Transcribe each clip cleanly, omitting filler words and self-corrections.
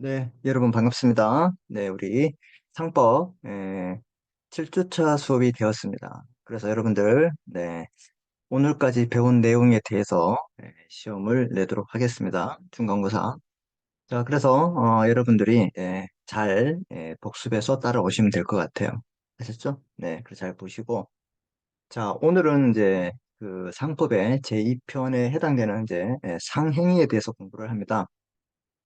네, 여러분 반갑습니다. 네, 우리 상법 7주차 수업이 되었습니다. 그래서 여러분들, 네, 오늘까지 배운 내용에 대해서 시험을 내도록 하겠습니다. 중간고사. 자, 그래서 여러분들이 잘 복습해서 따라오시면 될 것 같아요. 아셨죠? 네, 그래서 잘 보시고. 자, 오늘은 이제 그 상법의 제2편에 해당되는 이제 상행위에 대해서 공부를 합니다.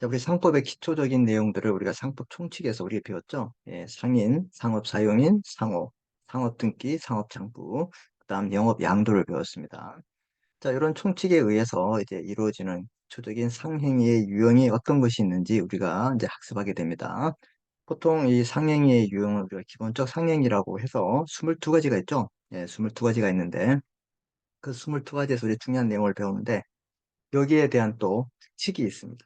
자, 우리 상법의 기초적인 내용들을 우리가 상법 총칙에서 우리 배웠죠? 상인, 상업 사용인, 상호, 상업 등기, 상업 장부, 그다음 영업 양도를 배웠습니다. 자, 이런 총칙에 의해서 이제 이루어지는 기초적인 상행위의 유형이 어떤 것이 있는지 우리가 이제 학습하게 됩니다. 보통 이 상행위의 유형을 우리가 기본적 상행위라고 해서 22가지가 있죠? 22가지가 있는데 그 22가지에서 우리 중요한 내용을 배우는데 여기에 대한 또 특칙이 있습니다.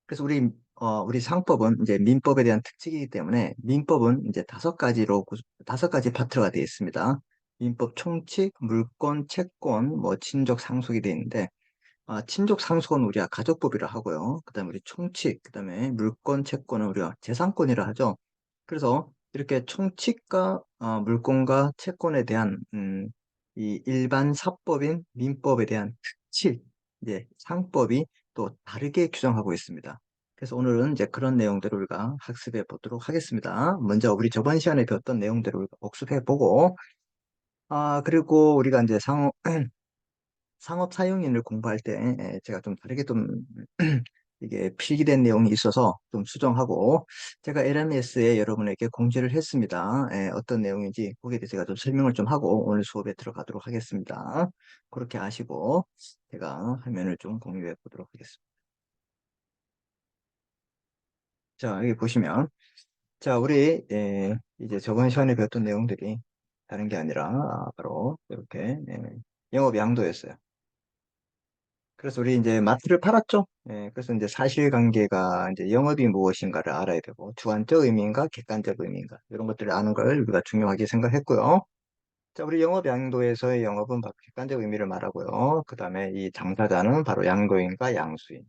그래서 우리 상법은 이제 민법에 대한 특징이기 때문에 민법은 이제 5가지로, 5가지 파트가 되어 있습니다. 민법 총칙, 물권, 채권, 뭐, 친족, 상속이 되어 있는데, 친족, 상속은 우리가 가족법이라 하고요. 그 다음에 우리 총칙, 그 다음에 물권, 채권은 우리가 재산권이라 하죠. 그래서 이렇게 총칙과 물권과 채권에 대한, 이 일반 사법인 민법에 대한 특칙, 이제 상법이 또 다르게 규정하고 있습니다. 그래서 오늘은 이제 그런 내용들을 우리가 학습해 보도록 하겠습니다. 먼저 우리 저번 시간에 배웠던 내용들을 우리가 복습해 보고, 그리고 우리가 이제 상업 사용인을 공부할 때 제가 좀 다르게 좀 이게 필기된 내용이 있어서 좀 수정하고 제가 LMS에 여러분에게 공지를 했습니다. 어떤 내용인지 거기에 대해서 제가 좀 설명을 좀 하고 오늘 수업에 들어가도록 하겠습니다. 그렇게 아시고 제가 화면을 좀 공유해 보도록 하겠습니다. 자, 여기 보시면 자, 우리 이제 저번 시간에 배웠던 내용들이 다른 게 아니라 바로 이렇게 영업 양도였어요. 그래서 우리 이제 마트를 팔았죠. 그래서 이제 사실관계가 이제 영업이 무엇인가를 알아야 되고 주관적 의미인가 객관적 의미인가 이런 것들을 아는 걸 우리가 중요하게 생각했고요. 자, 우리 영업 양도에서의 영업은 바로 객관적 의미를 말하고요. 그 다음에 이 당사자는 바로 양도인과 양수인.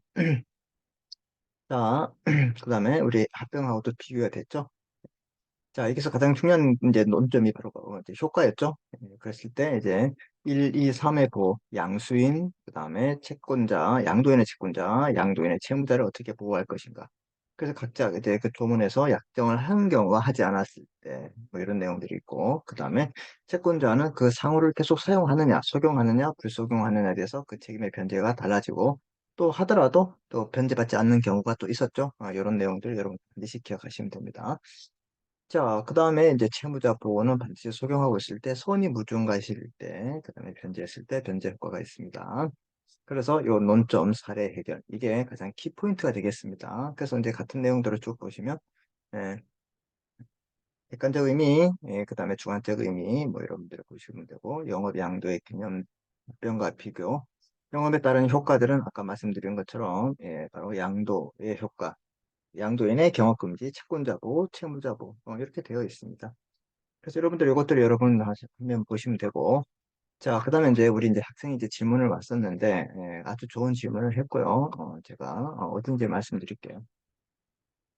자, 그 다음에 우리 합병하고도 비교가 됐죠. 자, 여기서 가장 중요한 이제 논점이 바로 이제 효과였죠. 그랬을 때 이제 1, 2, 3의 보, 양수인, 그 다음에 채권자, 양도인의 채권자, 양도인의 채무자를 어떻게 보호할 것인가. 그래서 각자 이제 그 조문에서 약정을 한 경우와 하지 않았을 때, 뭐 이런 내용들이 있고, 그 다음에 채권자는 그 상호를 계속 사용하느냐, 적용하느냐, 불적용하느냐에 대해서 그 책임의 변제가 달라지고, 또 하더라도 또 변제받지 않는 경우가 또 있었죠. 이런 내용들 여러분 반드시 기억하시면 됩니다. 자, 그 다음에 이제 채무자 보호는 반드시 적용하고 있을 때, 손이 무중과실 때, 그 다음에 변제했을 때 변제 효과가 있습니다. 그래서 요 논점 사례 해결, 이게 가장 키포인트가 되겠습니다. 그래서 이제 같은 내용들을 쭉 보시면, 예, 객관적 의미, 그 다음에 주관적 의미, 뭐 여러분들 보시면 되고, 영업 양도의 개념, 합병과 비교, 영업에 따른 효과들은 아까 말씀드린 것처럼, 바로 양도의 효과, 양도인의 경업금지, 채권자보, 채무자보, 이렇게 되어 있습니다. 그래서 여러분들 이것들을 여러분 하면 보시면 되고, 자, 그 다음에 이제 우리 이제 학생이 이제 질문을 왔었는데, 아주 좋은 질문을 했고요. 제가 어딘지 말씀드릴게요.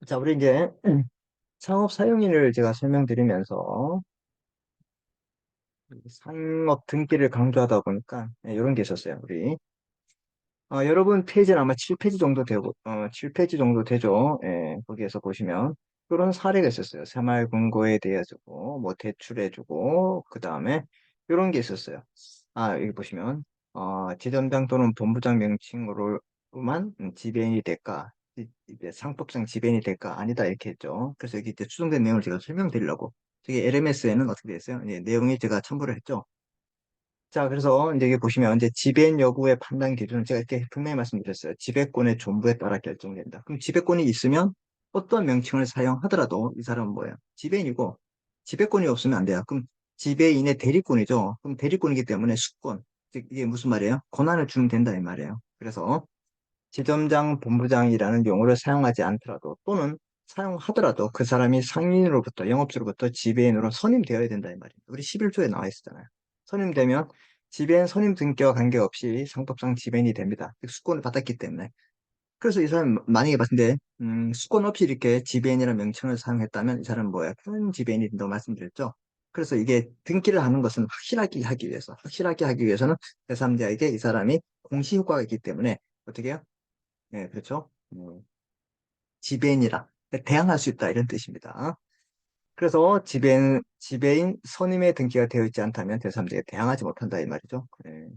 자, 우리 이제 상업 사용인을 제가 설명드리면서 상업 등기를 강조하다 보니까 이런 게 있었어요. 우리 여러분 페이지는 아마 7페이지 정도 되고 7페이지 정도 되죠. 거기에서 보시면 그런 사례가 있었어요. 새마을금고에 대해서고 뭐 대출해주고 그 다음에 이런 게 있었어요. 여기 보시면 지점장 또는 본부장 명칭으로만 지배인이 될까? 이제 상법상 지배인이 될까? 아니다 이렇게 했죠. 그래서 여기 이제 추정된 내용을 제가 설명드리려고. 저기 LMS에는 어떻게 되어 있어요? 내용이 제가 첨부를 했죠. 자, 그래서 이제 여기 보시면 이제 지배인 여부의 판단 기준은 제가 이렇게 분명히 말씀드렸어요. 지배권의 존부에 따라 결정된다. 그럼 지배권이 있으면 어떤 명칭을 사용하더라도 이 사람은 뭐예요? 지배인이고 지배권이 없으면 안 돼요. 그럼 지배인의 대리권이죠. 그럼 대리권이기 때문에 수권. 즉 이게 무슨 말이에요? 권한을 주면 된다 이 말이에요. 그래서 지점장, 본부장이라는 용어를 사용하지 않더라도 또는 사용하더라도 그 사람이 상인으로부터 영업주로부터 지배인으로 선임되어야 된다 이 말이에요. 우리 11조에 나와 있었잖아요. 선임되면 지배인 선임 등기와 관계없이 상법상 지배인이 됩니다. 수권을 받았기 때문에. 그래서 이 사람 만약에 봤는데 수권 없이 이렇게 지배인이라는 명칭을 사용했다면 이 사람은 뭐야? 큰 지배인이 된다고 말씀드렸죠. 그래서 이게 등기를 하는 것은 확실하게 하기 위해서는 제3자에게 이 사람이 공시효과가 있기 때문에 어떻게 해요? 네, 그렇죠. 지배인이라 대항할 수 있다 이런 뜻입니다. 그래서 지배인 선임의 등기가 되어 있지 않다면 제3자에 대항하지 못한다 이 말이죠. 네.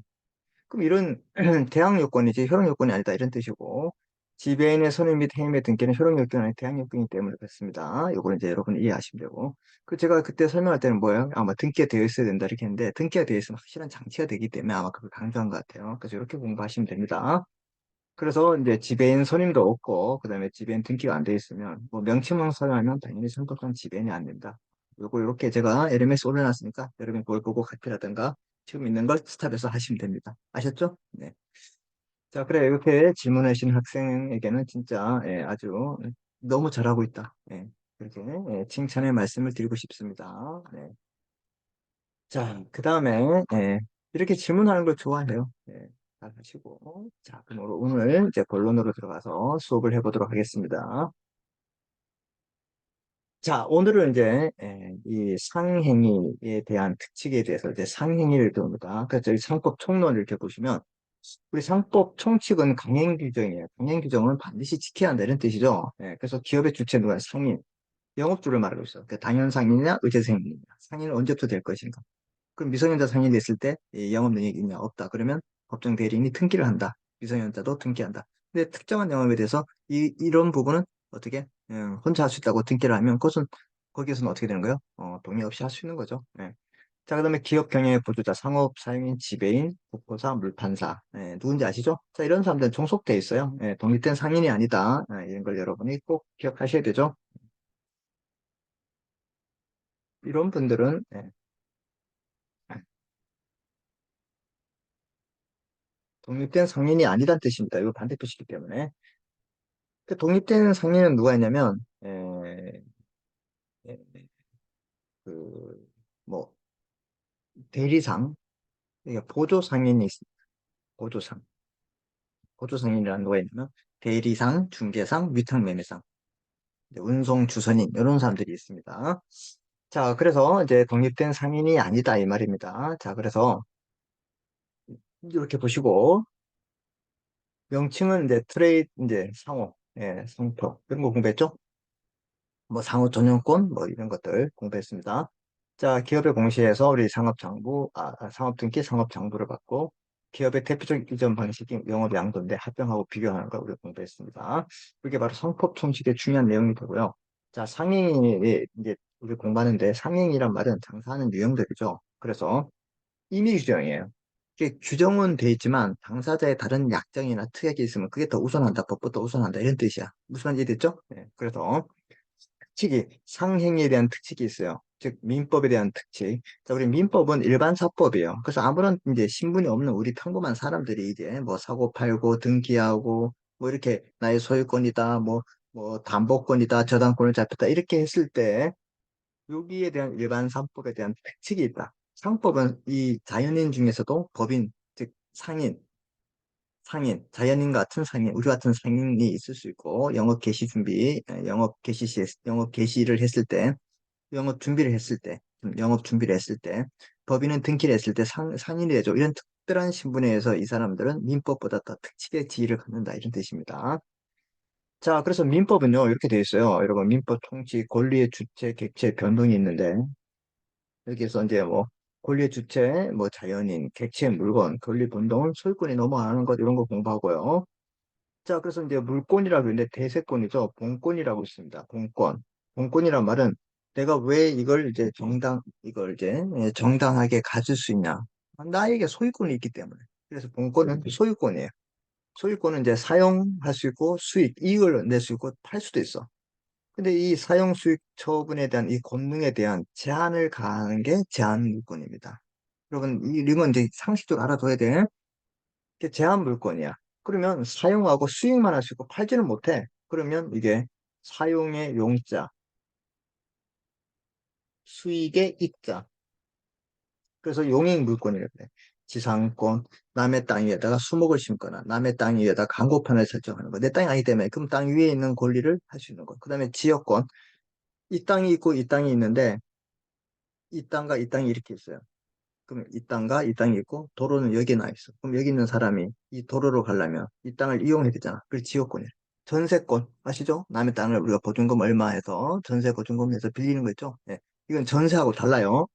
그럼 이런 대항 요건이지 효력 요건이 아니다 이런 뜻이고 지배인의 선임 및 해임의 등기는 효력 요건이 아닌 대항 요건이기 때문에 그렇습니다. 요거는 이제 여러분 이해하시면 되고 그 제가 그때 설명할 때는 뭐예요? 아마 등기가 되어 있어야 된다 이렇게 했는데 등기가 되어 있으면 확실한 장치가 되기 때문에 아마 그걸 강조한 것 같아요. 그래서 이렇게 공부하시면 됩니다. 그래서 이제 지배인 선임도 없고 그다음에 지배인 등기가 안 돼 있으면 뭐 명칭만 사용하면 당연히 선거권 지배인이 안 된다. 요거 이렇게 제가 LMS 올려놨으니까 여러분 그걸 보고 카피라든가 지금 있는 걸 스탑해서 하시면 됩니다. 아셨죠? 네. 자, 그래 이렇게 질문해 주신 학생에게는 진짜 아주 너무 잘하고 있다. 그렇게 칭찬의 말씀을 드리고 싶습니다. 네. 자, 그 다음에 이렇게 질문하는 걸 좋아해요. 잘 하시고 자, 그럼 오늘 이제 본론으로 들어가서 수업을 해보도록 하겠습니다. 자, 오늘은 이제 이 상행위에 대한 특칙에 대해서 이제 상행위를 배웁니다. 그래서 저희 상법 총론을 이렇게 보시면 우리 상법 총칙은 강행 규정이에요. 강행 규정은 반드시 지켜야 한다 이런 뜻이죠. 그래서 기업의 주체 누가 상인, 영업주를 말하고 있어요. 그 당연 상인이냐, 의제 상인이냐. 상인은 언제부터 될 것인가. 그럼 미성년자 상인이 됐을 때 이 영업 능력이 있냐 없다. 그러면 법정 대리인이 등기를 한다. 미성년자도 등기한다. 근데 특정한 영업에 대해서 이런 부분은 어떻게 혼자 할 수 있다고 등기를 하면 그것은 거기에서는 어떻게 되는 거예요? 동의 없이 할 수 있는 거죠. 자, 그다음에 기업 경영의 보조자, 상업 사용인, 지배인, 국고사, 물판사. 누군지 아시죠? 자, 이런 사람들은 종속돼 있어요. 독립된 상인이 아니다. 이런 걸 여러분이 꼭 기억하셔야 되죠. 이런 분들은 독립된 상인이 아니란 뜻입니다. 이거 반대표시기 때문에. 그 독립된 상인은 누가 있냐면, 에, 그, 뭐, 대리상, 이게 보조상인이 있습니다. 보조상. 보조상인이라는 누가 있냐면, 대리상, 중개상, 위탁매매상, 이제 운송 주선인, 이런 사람들이 있습니다. 자, 그래서 이제 독립된 상인이 아니다, 이 말입니다. 자, 그래서 이렇게 보시고, 명칭은 이제 트레이드, 이제 상호, 상표, 이런 거 공부했죠? 뭐 상호 전용권 뭐 이런 것들 공부했습니다. 자, 기업의 공시에서 우리 상업등기 상업장부를 받고 기업의 대표적 이전 방식이 영업 양도인데 합병하고 비교하는 걸 우리 공부했습니다. 이게 바로 상법 총칙의 중요한 내용이 되고요. 자, 상행이 이제 우리 공부하는데 상행이란 말은 장사하는 유형들이죠. 그래서 임의 규정이에요. 이게 규정은 돼 있지만 당사자의 다른 약정이나 특약이 있으면 그게 더 우선한다, 법보다 우선한다 이런 뜻이야. 무슨 말인지 됐죠? 그래서 특칙이 상행에 대한 특칙이 있어요. 즉 민법에 대한 특칙. 자, 우리 민법은 일반 사법이에요. 그래서 아무런 이제 신분이 없는 우리 평범한 사람들이 이제 뭐 사고 팔고 등기하고 뭐 이렇게 나의 소유권이다, 뭐 담보권이다, 저당권을 잡혔다 이렇게 했을 때 여기에 대한 일반 상법에 대한 특칙이 있다. 상법은 이 자연인 중에서도 법인, 즉 상인, 자연인 같은 상인, 우리 같은 상인이 있을 수 있고, 영업 개시 준비, 영업 개시를 했을 때, 영업 준비를 했을 때, 영업 준비를 했을 때, 법인은 등기를 했을 때 상인이 되죠. 이런 특별한 신분에 의해서 이 사람들은 민법보다 더 특칙의 지위를 갖는다. 이런 뜻입니다. 자, 그래서 민법은요, 이렇게 되어 있어요. 여러분, 민법 통치, 권리의 주체, 객체, 변동이 있는데, 여기에서 이제 뭐, 권리의 주체, 뭐, 자연인, 객체, 물건, 권리 변동은 소유권이 넘어가는 것, 이런 거 공부하고요. 자, 그래서 이제 물권이라고 그러는데 대세권이죠. 본권이라고 있습니다. 본권. 본권이란 말은 내가 왜 이걸 이제 정당하게 가질 수 있냐. 나에게 소유권이 있기 때문에. 그래서 본권은 소유권이에요. 소유권은 이제 사용할 수 있고 이익을 낼 수 있고 팔 수도 있어. 근데 이 사용 수익 처분에 대한 이 권능에 대한 제한을 가하는 게 제한물권입니다. 여러분, 이건 이제 상식적으로 알아둬야 돼. 이게 제한 물건이야. 그러면 사용하고 수익만 할 수 있고 팔지는 못해. 그러면 이게 사용의 용자, 수익의 익자. 그래서 용익 물건이라고 그래. 지상권, 남의 땅 위에다가 수목을 심거나 남의 땅 위에다가 광고판을 설정하는 거. 내 땅이 아니기 때문에 그럼 땅 위에 있는 권리를 할 수 있는 거. 그다음에 지역권, 이 땅이 있고 이 땅이 있는데 이 땅과 이 땅이 이렇게 있어요. 그럼 이 땅과 이 땅이 있고 도로는 여기에 나 있어. 그럼 여기 있는 사람이 이 도로로 가려면 이 땅을 이용해야 되잖아. 그게 지역권이야. 전세권 아시죠? 남의 땅을 우리가 보증금 얼마 해서 전세 보증금 해서 빌리는 거 있죠? 예. 이건 전세하고 달라요.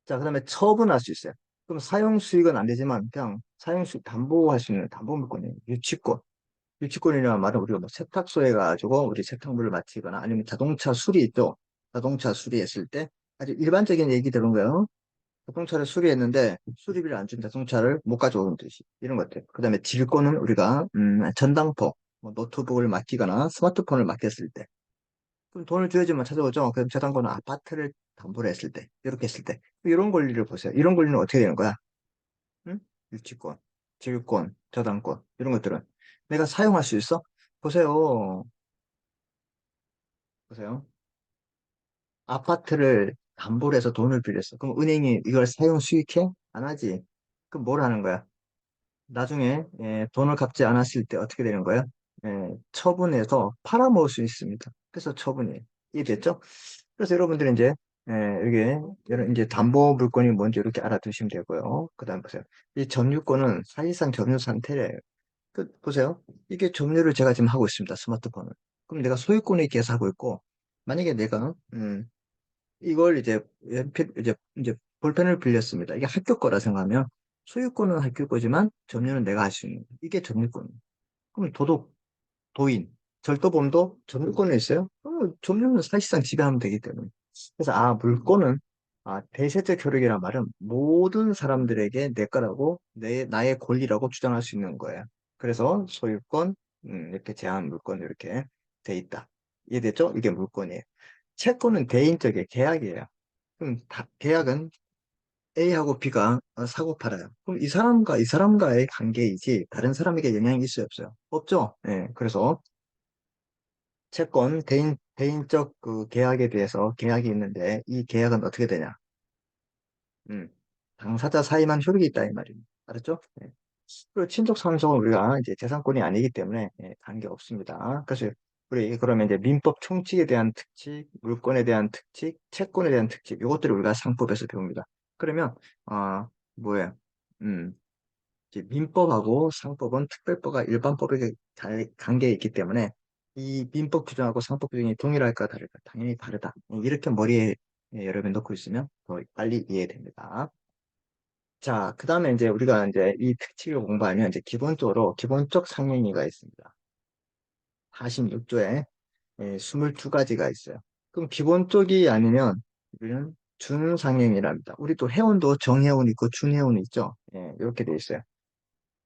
자, 그다음에 처분할 수 있어요. 그럼 사용 수익은 안 되지만 그냥 사용 수익 담보할 수 있는 담보 물건이에요. 유치권. 유치권이라는 말은 우리가 뭐 세탁소에 가지고 우리 세탁물을 마치거나 아니면 자동차 수리 있죠? 자동차 수리했을 때 아주 일반적인 얘기 들은 거예요. 자동차를 수리했는데 수리비를 안 준 자동차를 못 가져오는 듯이 이런 것들. 그다음에 질권은 우리가 전당포, 뭐 노트북을 맡기거나 스마트폰을 맡겼을 때 그럼 돈을 줘야지만 찾아오죠. 그럼 저당권은 아파트를 담보로 했을 때 이렇게 했을 때 이런 권리를 보세요. 이런 권리는 어떻게 되는 거야? 응? 유치권, 질권, 저당권 이런 것들은 내가 사용할 수 있어? 보세요. 보세요. 아파트를 담보로 해서 돈을 빌렸어. 그럼 은행이 이걸 사용 수익해? 안 하지. 그럼 뭘 하는 거야? 나중에 돈을 갚지 않았을 때 어떻게 되는 거예요? 처분해서 팔아먹을 수 있습니다. 그래서 처분이에요. 이해됐죠? 그래서 여러분들이 이제 이게 이제 담보 물건이 뭔지 이렇게 알아두시면 되고요. 그다음 보세요. 이 점유권은 사실상 점유 상태래요. 보세요. 이게 점유를 제가 지금 하고 있습니다. 스마트폰을. 그럼 내가 소유권에 있게 하고 있고 만약에 내가 이걸 이제 이제 볼펜을 빌렸습니다. 이게 학교 거라 생각하면 소유권은 학교 거지만 점유는 내가 할 수 있는 거예요. 이게 점유권이에요. 그럼 도인, 절도범도 점유권이 있어요? 점유는 사실상 지배하면 되기 때문에. 그래서 물권은 대세적 효력이란 말은 모든 사람들에게 내 거라고 나의 권리라고 주장할 수 있는 거예요. 그래서 소유권, 이렇게 제한 물권 이렇게 돼 있다. 이해됐죠? 이게 물권이에요. 채권은 대인적인 계약이에요. 그럼 계약은 A하고 B가 사고 팔아요. 그럼 이 사람과 이 사람과의 관계이지 다른 사람에게 영향이 있어요, 없어요? 없죠? 예. 그래서 채권 대인적 그 계약에 대해서 계약이 있는데 이 계약은 어떻게 되냐? 음, 당사자 사이만 효력이 있다 이 말입니다. 알았죠? 예. 그리고 친족 상속은 우리가 이제 재산권이 아니기 때문에 관계 없습니다. 그래서 우리 그러면 이제 민법 총칙에 대한 특칙, 물권에 대한 특칙, 채권에 대한 특칙 이것들을 우리가 상법에서 배웁니다. 그러면 뭐예요? 음, 이제 민법하고 상법은 특별법과 일반법에 관계가 있기 때문에 이 민법 규정하고 상법 규정이 동일할까 다를까? 당연히 다르다. 이렇게 머리에 여러분 넣고 있으면 더 빨리 이해됩니다. 자, 그 다음에 이제 우리가 이제 이 특칙을 공부하면 이제 기본적으로 기본적 상행위가 있습니다. 46조에 22가지가 있어요. 그럼 기본적이 아니면 우리는 준상행위랍니다. 우리 또 회원도 정회원 있고 준회원 있죠. 이렇게 돼 있어요.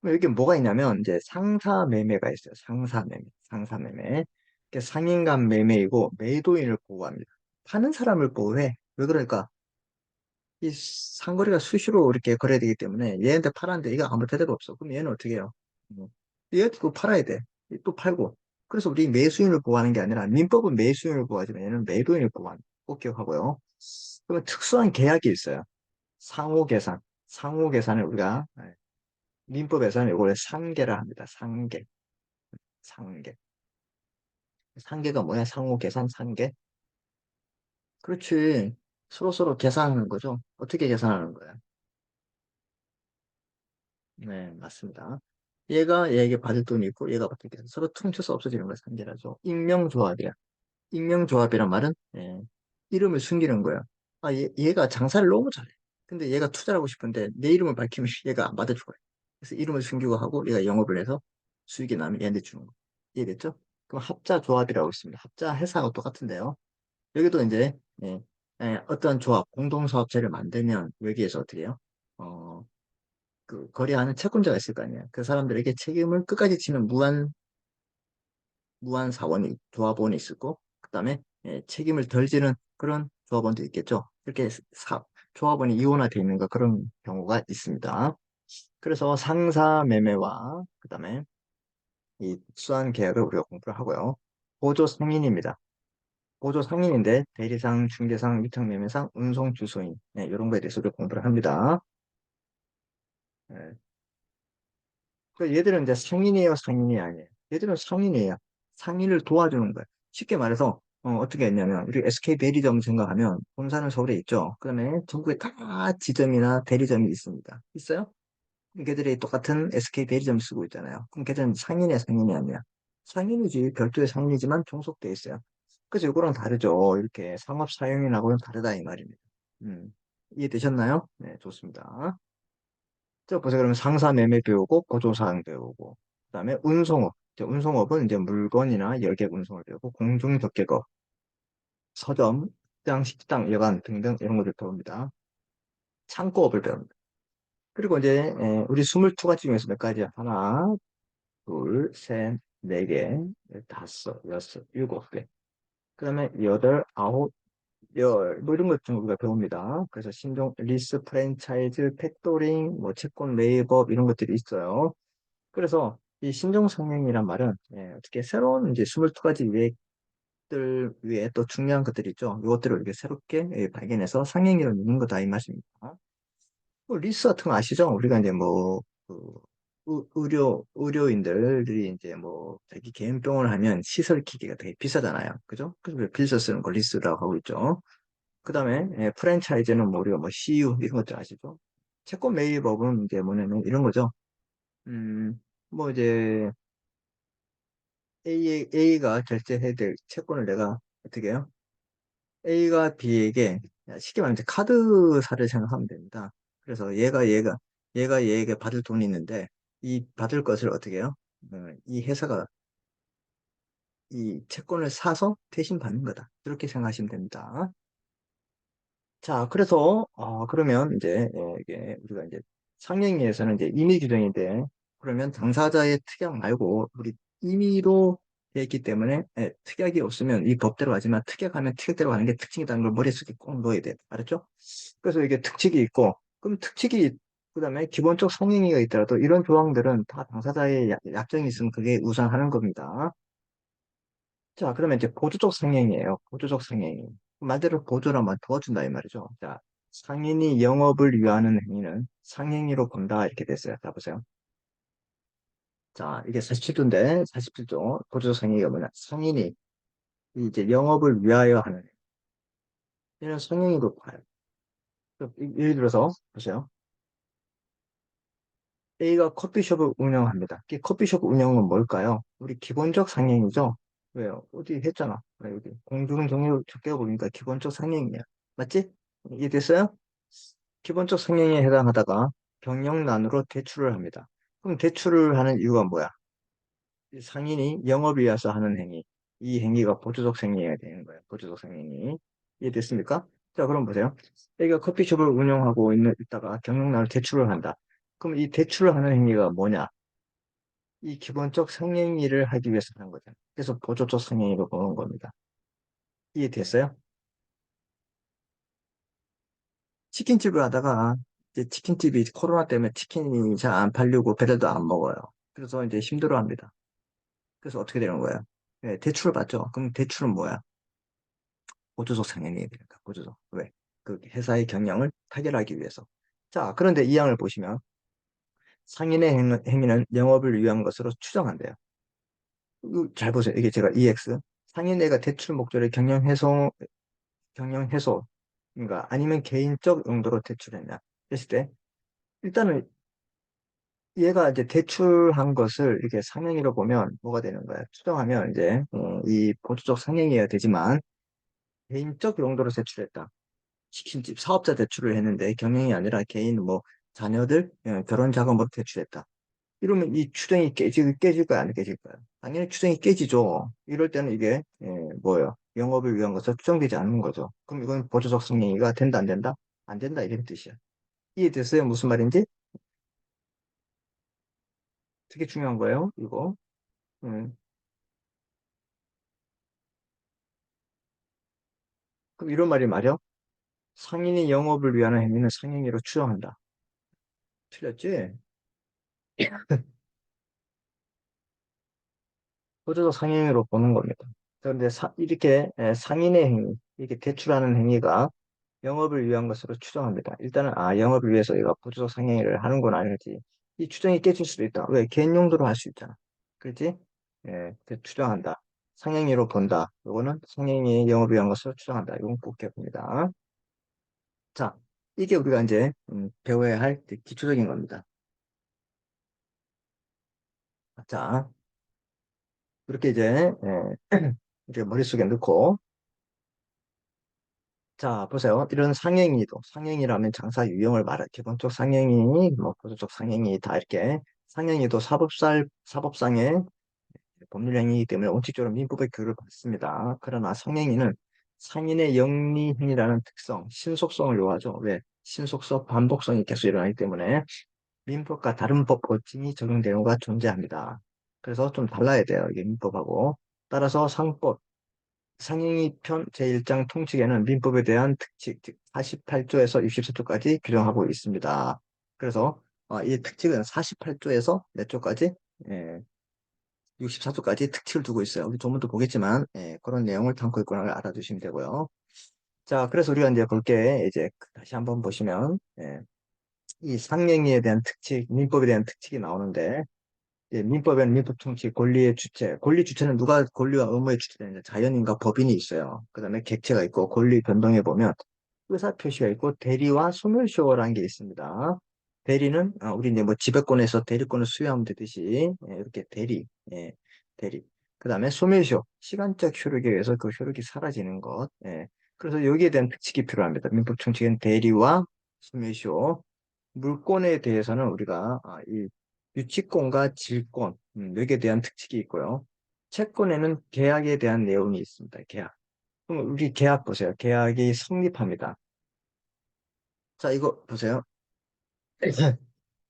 그럼 여기 뭐가 있냐면 이제 상사매매가 있어요. 상사매매. 이게 상인간 매매이고 매도인을 보호합니다. 파는 사람을 보호해. 왜 그럴까? 이 상거래가 수시로 이렇게 거래되기 때문에 얘한테 팔았는데 얘가 아무 대대가 없어. 그럼 얘는 어떻게 해요? 음, 얘도 또 팔아야 돼. 또 팔고. 그래서 우리 매수인을 보호하는 게 아니라 민법은 매수인을 보호하지만 얘는 매도인을 보호하는 거. 꼭 기억하고요. 그러면 특수한 계약이 있어요. 상호계산. 상호계산을 우리가 민법에서는 이걸 상계라 합니다. 상계. 상계. 상계가 뭐야? 상호계산 상계? 그렇지. 서로서로 계산하는 거죠. 어떻게 계산하는 거야? 네, 맞습니다. 얘가 얘에게 받을 돈이 있고 얘가 받을 게 서로 퉁쳐서 없어지는 걸 상계라죠. 익명조합이야. 익명조합이란 말은 이름을 숨기는 거야. 얘가 장사를 너무 잘해. 근데 얘가 투자를 하고 싶은데 내 이름을 밝히면 얘가 안 받아줄 거야. 그래서 이름을 숨기고 하고 얘가 영업을 해서 수익이 나면 얘한테 주는 거. 이해됐죠? 그럼 합자조합이라고 있습니다. 합자 회사하고 똑같은데요. 여기도 이제 어떤 조합, 공동사업체를 만들면 여기에서 어떻게 해요? 어, 그 거래하는 채권자가 있을 거 아니에요. 그 사람들에게 책임을 끝까지 지는 무한 사원이 조합원이 있고 그다음에 책임을 덜 지는 그런 조합원도 있겠죠. 이렇게 조합원이 이원화되어 있는 거 그런 경우가 있습니다. 그래서 상사 매매와 그다음에 이 특수한 계약을 우리가 공부를 하고요. 보조 상인입니다. 보조 상인인데 대리상, 중개상, 위탁매매상, 운송 주소인 이런 거에 대해서 우리가 공부를 합니다. 예. 그 얘들은 이제 상인이에요, 상인이 아니에요. 얘들은 상인이에요. 상인을 도와주는 거예요. 쉽게 말해서 떻게 했냐면 우리 SK 대리점 생각하면 본사는 서울에 있죠. 그다음에 전국에 다 지점이나 대리점이 있습니다. 있어요? 걔들이 똑같은 SK 대리점 쓰고 있잖아요. 그럼 걔들은 상인이야, 상인이 아니야? 상인이지, 별도의 상인이지만 종속돼 있어요. 그래서 이거랑 다르죠. 이렇게 상업 사용인하고는 다르다 이 말입니다. 이해되셨나요? 네, 좋습니다. 자, 보세요. 그러면 상사 매매 배우고 보조사항 배우고 그다음에 운송업. 이제 운송업은 이제 물건이나 여객 운송을 배우고 공중 접객업, 서점, 식당, 식당, 여관 등등 이런 것을 배웁니다. 창고업을 배웁니다. 그리고 이제 우리 22가지 중에서 몇 가지야? 하나, 둘, 셋, 네 개, 다섯, 여섯, 일곱 개. 그다음에 여덟, 아홉, 열, 뭐 이런 것 좀 우리가 배웁니다. 그래서 신종 리스 프랜차이즈, 팩토링, 뭐 채권 매입업 이런 것들이 있어요. 그래서 이 신종상행이란 말은 어떻게 새로운 이제 22가지 유행들 위에 또 중요한 것들이 있죠. 이것들을 이렇게 새롭게 발견해서 상행이라고 있는 거다 이 말입니다. 뭐 리스 같은 거 아시죠? 우리가 이제 뭐 그 의료인들이 이제 뭐 자기 개인 병원을 하면 시설 기기가 되게 비싸잖아요. 그죠? 그래서 빌려 쓰는 거 리스라고 하고 있죠. 그다음에 프랜차이즈는 뭐 우리가 뭐 CU 이런 것들 아시죠? 채권 매입업은 이제 뭐냐면 이런 거죠. 뭐 이제 A가 결제해야 될 채권을 내가 어떻게 해요? A가 B에게 쉽게 말하면 이제 카드사를 생각하면 됩니다. 그래서 얘가 얘에게 받을 돈이 있는데 이 받을 것을 어떻게 해요? 이 회사가 이 채권을 사서 대신 받는 거다. 그렇게 생각하시면 됩니다. 자, 그래서 그러면 이제 이게 우리가 이제 상행위에서는 이제 임의 규정인데 그러면 당사자의 특약 말고 우리 임의로 돼 있기 때문에 특약이 없으면 이 법대로 하지만 특약하면 특약대로 가는 게 특징이라는 걸 머릿속에 꼭 넣어야 돼. 알았죠? 그래서 이게 특칙이 있고 그럼 그다음에 기본적 상행위가 있더라도 이런 조항들은 다 당사자의 약정이 있으면 그게 우선하는 겁니다. 자, 그러면 이제 보조적 상행이에요. 보조적 상행. 말대로 보조를 한번 도와준다 이 말이죠. 자, 상인이 영업을 위하는 행위는 상행위로 본다 이렇게 됐어요. 자, 보세요. 자, 이게 47조인데 47조 보조적 상행위가 뭐냐? 상인이 이제 영업을 위하여 하는 행위. 이는 상행위로 봐요. 예를 들어서 보세요. A가 커피숍을 운영합니다. 이 커피숍 운영은 뭘까요? 우리 기본적 상행이죠. 왜요? 어디 했잖아. 여기 공중 정의 적게 보니까 기본적 상행이야. 맞지? 이해됐어요? 기본적 상행에 해당하다가 경영난으로 대출을 합니다. 그럼 대출을 하는 이유가 뭐야? 이 상인이 영업을 위해서 하는 행위. 이 행위가 보조적 상행이 되는 거예요. 보조적 상행이. 이해됐습니까? 자, 그럼 보세요. 여기가 커피숍을 운영하고 있다가 경영난을 대출을 한다. 그럼 이 대출을 하는 행위가 뭐냐? 이 기본적 상행위를 하기 위해서 하는 거잖아요. 그래서 보조적 상행위로 보는 겁니다. 이해됐어요? 치킨집을 하다가 이제 치킨집이 코로나 때문에 치킨이 잘 안 팔리고 배달도 안 먹어요. 그래서 이제 힘들어합니다. 그래서 어떻게 되는 거예요? 대출을 받죠. 그럼 대출은 뭐야? 보조적 상행이 됩니다. 보조적. 왜? 그 회사의 경영을 타결하기 위해서. 자, 그런데 이 항을 보시면 상인의 행위는 영업을 위한 것으로 추정한대요. 이거 잘 보세요. 이게 제가 EX. 상인회가 대출 목적의 경영 해소, 그러니까 아니면 개인적 용도로 대출했냐. 했을 때, 일단은 얘가 이제 대출한 것을 이렇게 상행위로 보면 뭐가 되는 거야? 추정하면 이제 이 보조적 상행위가 되지만 개인적 용도로 대출했다. 치킨집 사업자 대출을 했는데 경영이 아니라 개인 뭐 자녀들 결혼 자금으로 대출했다. 이러면 이 추정이 깨질 거야, 안 깨질 거야? 당연히 추정이 깨지죠. 이럴 때는 이게 뭐예요? 영업을 위한 것으로 추정되지 않는 거죠. 그럼 이건 보조적 성행위가 된다, 안 된다? 안 된다, 이런 뜻이야. 이해됐어요? 무슨 말인지? 되게 중요한 거예요, 이거. 음. 그럼 이런 말이 말이야. 상인이 영업을 위한 행위는 상행위로 추정한다. 틀렸지? 보조적 상행위로 보는 겁니다. 그런데 이렇게 상인의 행위, 이렇게 대출하는 행위가 영업을 위한 것으로 추정합니다. 일단은 영업을 위해서 얘가 부수적 상행위를 하는구나 이러지. 이 추정이 깨질 수도 있다. 왜? 개인 용도로 할 수 있잖아. 그렇지? 예, 그 추정한다. 상행위로 본다. 요거는 상행위 영업을 위한 것으로 추정한다. 이건 꼭 기억합니다. 자, 이게 우리가 이제 배워야 할 기초적인 겁니다. 자, 이렇게 이제 이제 머릿속에 넣고 자, 보세요. 이런 상행위도, 상행위라면 장사 유형을 말해. 기본적 상행위, 뭐, 보조적 상행위 다 이렇게. 상행위도 사법상의 법률행위이기 때문에 원칙적으로 민법의 규율을 받습니다. 그러나 상행위는 상인의 영리행위라는 특성, 신속성을 요하죠. 왜? 신속성, 반복성이 계속 일어나기 때문에 민법과 다른 법 법칙이 적용되는 경우가 존재합니다. 그래서 좀 달라야 돼요. 이게 민법하고. 따라서 상법, 상행위 편 제1장 통칙에는 민법에 대한 특칙, 즉 48조에서 64조까지 규정하고 있습니다. 그래서 이 특칙은 48조에서 몇 조까지? 예, 64조까지 특칙을 두고 있어요. 우리 조문도 보겠지만 그런 내용을 담고 있구나 알아두시면 되고요. 자, 그래서 우리가 이제 볼게 이제 다시 한번 보시면 이 상행위에 대한 특칙, 민법에 대한 특칙이 나오는데 민법에는 민법총칙 권리의 주체, 권리 주체는 누가 권리와 의무의 주체되는지 자연인과 법인이 있어요. 그 다음에 객체가 있고 권리 변동에 보면 의사 표시가 있고 대리와 소멸시효라는 게 있습니다. 대리는 우리 이제 뭐 지배권에서 대리권을 수여하면 되듯이 이렇게 대리, 대리. 그 다음에 소멸시효, 시간적 효력에 의해서 그 효력이 사라지는 것. 그래서 여기에 대한 특칙이 필요합니다. 민법총칙은 대리와 소멸시효. 물권에 대해서는 우리가 이 유치권과 질권 여기에 대한 특칙이 있고요. 채권에는 계약에 대한 내용이 있습니다. 계약. 그럼 우리 계약 보세요. 계약이 성립합니다. 자, 이거 보세요.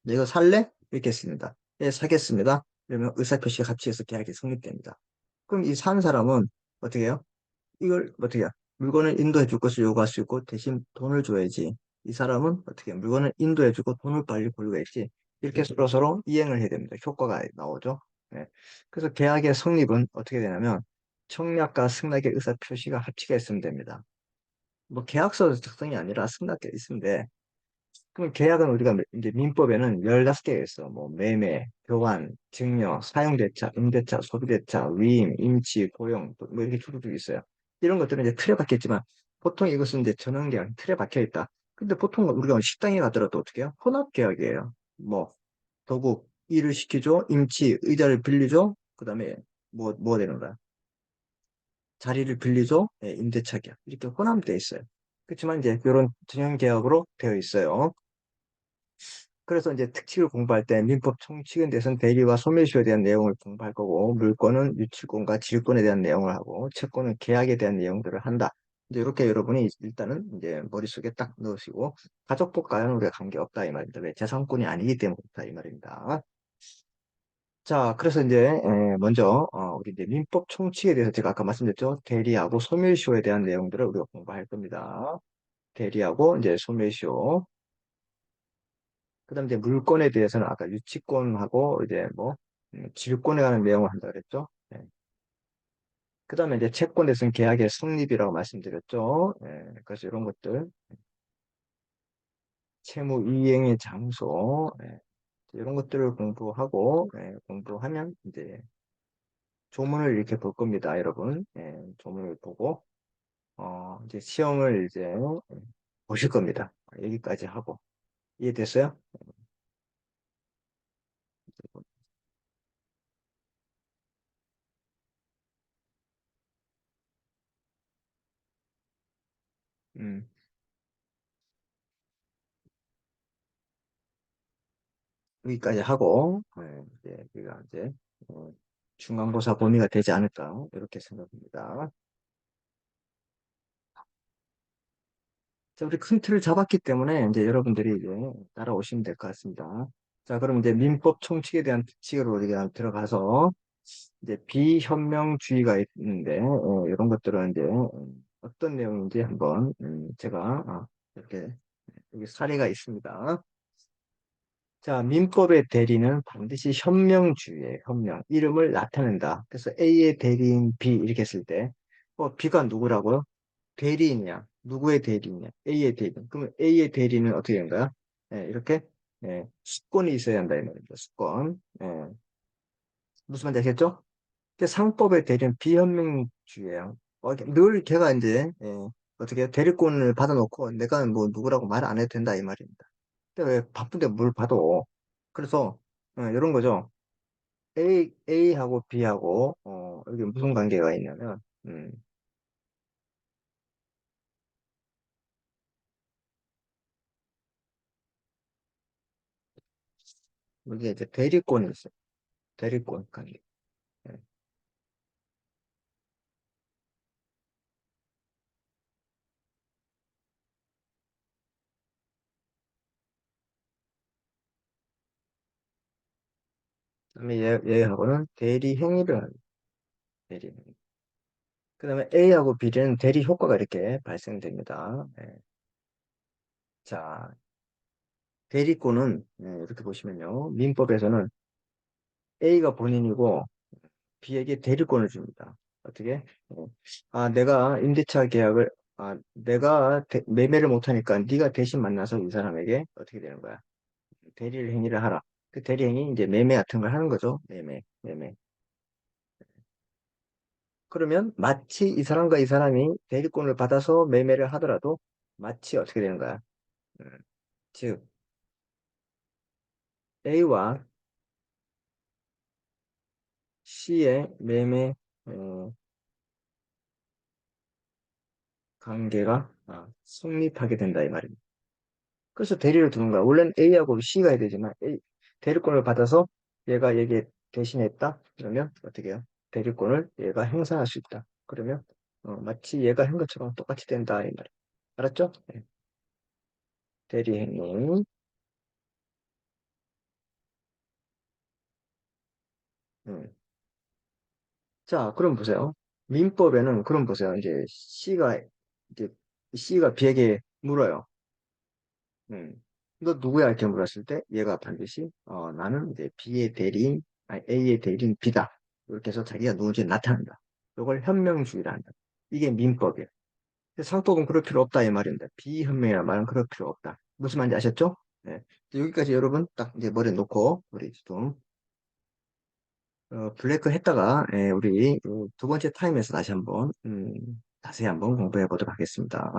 네, 이거 살래? 이렇게 씁니다. 예, 사겠습니다. 그러면 의사표시가 합치해서 계약이 성립됩니다. 그럼 이 산 사람은 어떻게 해요? 이걸 어떻게 해요? 물건을 인도해 줄 것을 요구할 수 있고 대신 돈을 줘야지. 이 사람은 어떻게 해요? 물건을 인도해 주고 돈을 빨리 벌려야지. 이렇게 서로 이행을 해야 됩니다. 효과가 나오죠. 네. 그래서 계약의 성립은 어떻게 되냐면 청약과 승낙의 의사 표시가 합치가 있으면 됩니다. 뭐 계약서 작성이 아니라 승낙이 있으면 돼. 그럼 계약은 우리가 이제 민법에는 15개가 있어. 뭐 매매, 교환, 증여, 사용대차, 임대차, 소비대차, 위임, 임치, 고용 뭐 이렇게 쭉쭉 있어요. 이런 것들은 이제 틀에 박혀있지만 보통 이것은 이제 전환계약 틀에 박혀 있다. 근데 보통 우리가 식당에 가더라도 어떻게 해요? 혼합계약이에요. 뭐 도구 일을 시키죠, 임치 의자를 빌리죠. 그다음에 뭐 되는 거야? 자리를 빌리죠. 임대차 계약 이렇게 혼합되어 있어요. 그렇지만 이제 이런 전환계약으로 되어 있어요. 그래서 이제 특칙을 공부할 때 민법 총칙에 대해서는 대리와 소멸시효에 대한 내용을 공부할 거고 물권은 유치권과 질권에 대한 내용을 하고 채권은 계약에 대한 내용들을 한다. 이제 이렇게 여러분이 일단은 이제 머릿속에 딱 넣으시고 가족법과는 우리가 관계없다 이 말입니다. 왜? 재산권이 아니기 때문에 그렇다 이 말입니다. 자, 그래서 이제 먼저 우리 이제 민법 총칙에 대해서 제가 아까 말씀드렸죠. 대리하고 소멸시효에 대한 내용들을 우리가 공부할 겁니다. 대리하고 이제 소멸시효. 그다음 이제 물권에 대해서는 아까 유치권하고 이제 뭐 질권에 관한 내용을 한다 그랬죠. 네. 그다음에 이제 채권에서는 계약의 성립이라고 말씀드렸죠. 그래서 이런 것들 채무 이행의 장소 이런 것들을 공부하고 공부하면 이제 조문을 이렇게 볼 겁니다, 여러분. 조문을 보고 이제 시험을 이제 보실 겁니다. 여기까지 하고 이해됐어요? 음. 여기까지 하고 이제 우리가 이제 어, 중간고사 범위가 되지 않을까 이렇게 생각합니다. 자, 우리 큰 틀을 잡았기 때문에 이제 여러분들이 이제 따라오시면 될 것 같습니다. 자, 그럼 이제 민법 총칙에 대한 특칙으로 우리가 들어가서 이제 비현명주의가 있는데 이런 것들은 이제 어떤 내용인지 한번 제가 이렇게 여기 사례가 있습니다. 자, 민법의 대리는 반드시 현명주의예요. 현명. 이름을 나타낸다. 그래서 A의 대리인 B 이렇게 했을 때, B가 누구라고요? 대리인이야. 누구의 대리냐? A의 대리. 그러면 A의 대리는 어떻게 되는 거야? 예, 이렇게 수권이 있어야 한다 이 말이죠. 수권. 무슨 말인지 아시겠죠? 상법의 대리는 비현명주의예요. 늘 걔가 이제 어떻게 대리권을 받아놓고 내가 뭐 누구라고 말 안 해도 된다 이 말입니다. 근데 왜 바쁜데 뭘 받아? 그래서 이런 거죠. A하고 B하고 이게 무슨 관계가 있냐면 이게 이제 대리권이 있어요. 대리권 관계. 예. 그다음에 얘하고는 대리 행위를 하는 대리 행위. 그다음에 A하고 B는 대리 효과가 이렇게 발생됩니다. 자, 대리권은 이렇게 보시면요. 민법에서는 A가 본인이고 B에게 대리권을 줍니다. 어떻게? 내가 임대차 계약을 내가 매매를 못하니까 네가 대신 만나서 이 사람에게 어떻게 되는 거야? 대리를 행위를 하라. 그 대리 행위 이제 매매 같은 걸 하는 거죠. 매매. 그러면 마치 이 사람과 이 사람이 대리권을 받아서 매매를 하더라도 마치 어떻게 되는 거야? 음, 즉 A와 C의 매매 어, 관계가 성립하게 된다 이 말입니다. 그래서 대리를 두는 거야. 원래는 A하고 C가 해야 되지만 대리권을 받아서 얘가 얘기 대신했다. 그러면 어떻게 해요? 대리권을 얘가 행사할 수 있다. 그러면 마치 얘가 한 것처럼 똑같이 된다 이 말이에요. 알았죠? 네. 대리행위. 음. 자, 그럼 보세요. 민법에는 그럼 보세요. 이제 C가 B에게 물어요. 음. 너 누구야? 이렇게 물었을 때 얘가 반드시 나는 이제 B의 대리인, 아니 A의 대리인 B다. 이렇게 해서 자기가 누군지 나타낸다. 이걸 현명주의라 한다. 이게 민법이에요. 근데 상법은 그럴 필요 없다 이 말입니다. 비현명이라는 말은 그럴 필요 없다. 무슨 말인지 아셨죠? 네. 여기까지 여러분 딱 이제 머리에 놓고 우리 좀 블랙을 했다가 우리 두 번째 타임에서 다시 한번 자세히 한번 공부해 보도록 하겠습니다.